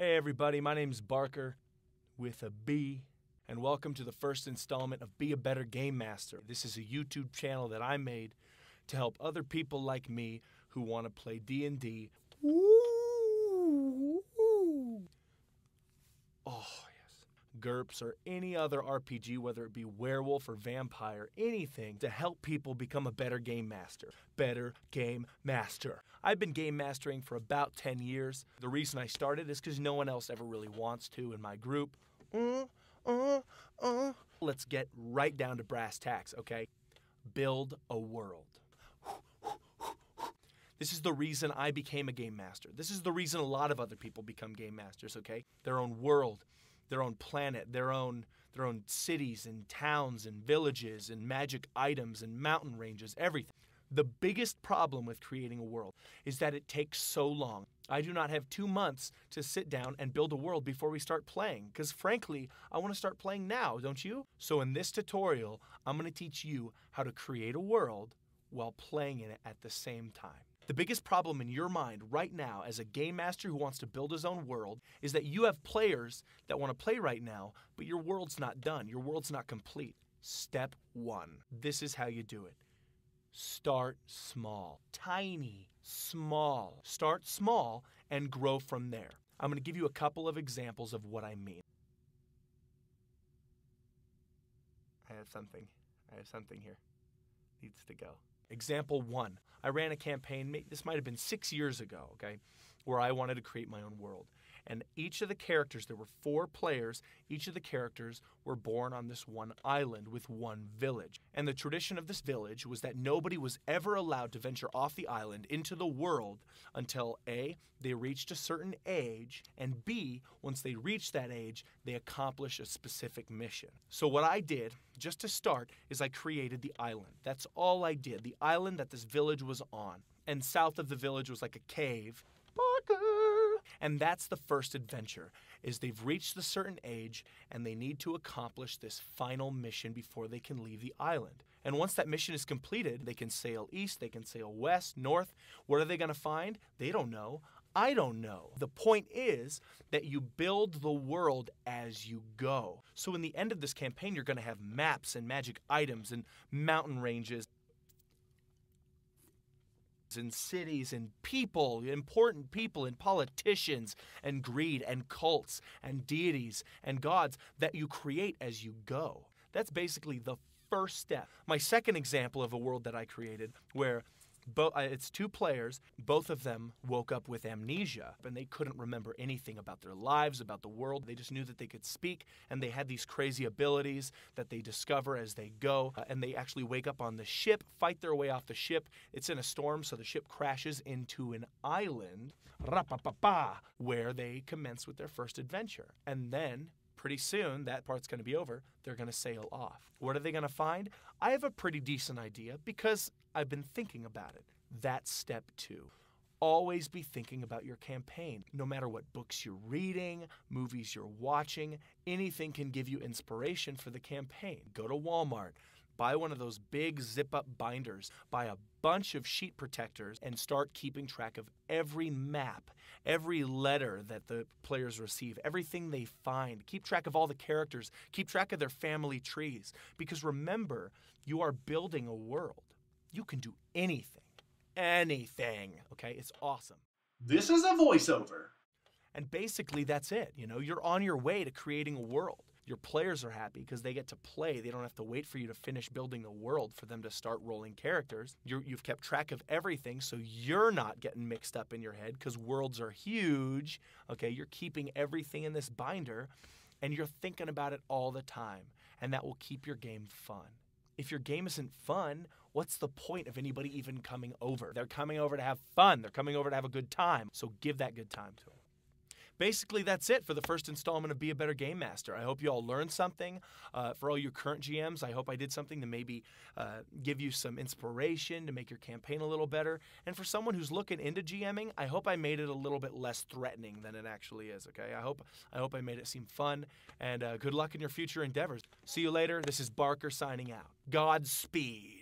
Hey everybody, my name's Barker with a B, and welcome to the first installment of Be a Better Game Master. This is a YouTube channel that I made to help other people like me who want to play D&D. Oh yes. GURPS or any other RPG, whether it be werewolf or vampire, anything to help people become a better game master. Better game master. I've been game mastering for about 10 years. The reason I started is because no one else ever really wants to in my group. Let's get right down to brass tacks, okay? Build a world. This is the reason I became a game master. This is the reason a lot of other people become game masters, okay? Their own world, their own planet, their own cities and towns and villages and magic items and mountain ranges, everything. The biggest problem with creating a world is that it takes so long. I do not have 2 months to sit down and build a world before we start playing, because frankly, I want to start playing now, don't you? So in this tutorial, I'm going to teach you how to create a world while playing in it at the same time. The biggest problem in your mind right now as a game master who wants to build his own world is that you have players that want to play right now, but your world's not done. Your world's not complete. Step 1. This is how you do it. Start small. Tiny, small. Start small and grow from there. I'm going to give you a couple of examples of what I mean. I have something here. Needs to go. Example 1. I ran a campaign, this might have been 6 years ago, okay, where I wanted to create my own world. And each of the characters, there were 4 players, each of the characters were born on this one island with one village. And the tradition of this village was that nobody was ever allowed to venture off the island into the world until A, they reached a certain age, and B, once they reached that age, they accomplished a specific mission. So what I did, just to start, is I created the island. That's all I did, the island that this village was on. And south of the village was like a cave. Barker! And that's the first adventure, is they've reached a certain age and they need to accomplish this final mission before they can leave the island. And once that mission is completed, they can sail east, they can sail west, north. What are they going to find? They don't know. I don't know. The point is that you build the world as you go. So in the end of this campaign, you're going to have maps and magic items and mountain ranges and cities and people, important people and politicians and greed and cults and deities and gods that you create as you go. That's basically the first step. My second example of a world that I created where it's 2 players, both of them woke up with amnesia and they couldn't remember anything about their lives, about the world. They just knew that they could speak and they had these crazy abilities that they discover as they go, and they actually wake up on the ship, fight their way off the ship. It's in a storm, so the ship crashes into an island, where they commence with their first adventure. And then pretty soon, that part's going to be over. They're going to sail off. What are they going to find? I have a pretty decent idea because I've been thinking about it. That's step 2. Always be thinking about your campaign. No matter what books you're reading, movies you're watching, anything can give you inspiration for the campaign. Go to Walmart. Buy one of those big zip-up binders. Buy a bunch of sheet protectors and start keeping track of every map, every letter that the players receive, everything they find. Keep track of all the characters. Keep track of their family trees. Because remember, you are building a world. You can do anything. Anything. Okay? It's awesome. This is a voiceover. And basically, that's it. You know, you're on your way to creating a world. Your players are happy because they get to play. They don't have to wait for you to finish building the world for them to start rolling characters. You've kept track of everything, so you're not getting mixed up in your head because worlds are huge. Okay, you're keeping everything in this binder, and you're thinking about it all the time, and that will keep your game fun. If your game isn't fun, what's the point of anybody even coming over? They're coming over to have fun. They're coming over to have a good time, so give that good time to them. Basically, that's it for the first installment of Be a Better Game Master. I hope you all learned something. For all your current GMs, I hope I did something to maybe give you some inspiration to make your campaign a little better. And for someone who's looking into GMing, I hope I made it a little bit less threatening than it actually is, okay? I hope I made it seem fun, and good luck in your future endeavors. See you later. This is Barker signing out. Godspeed.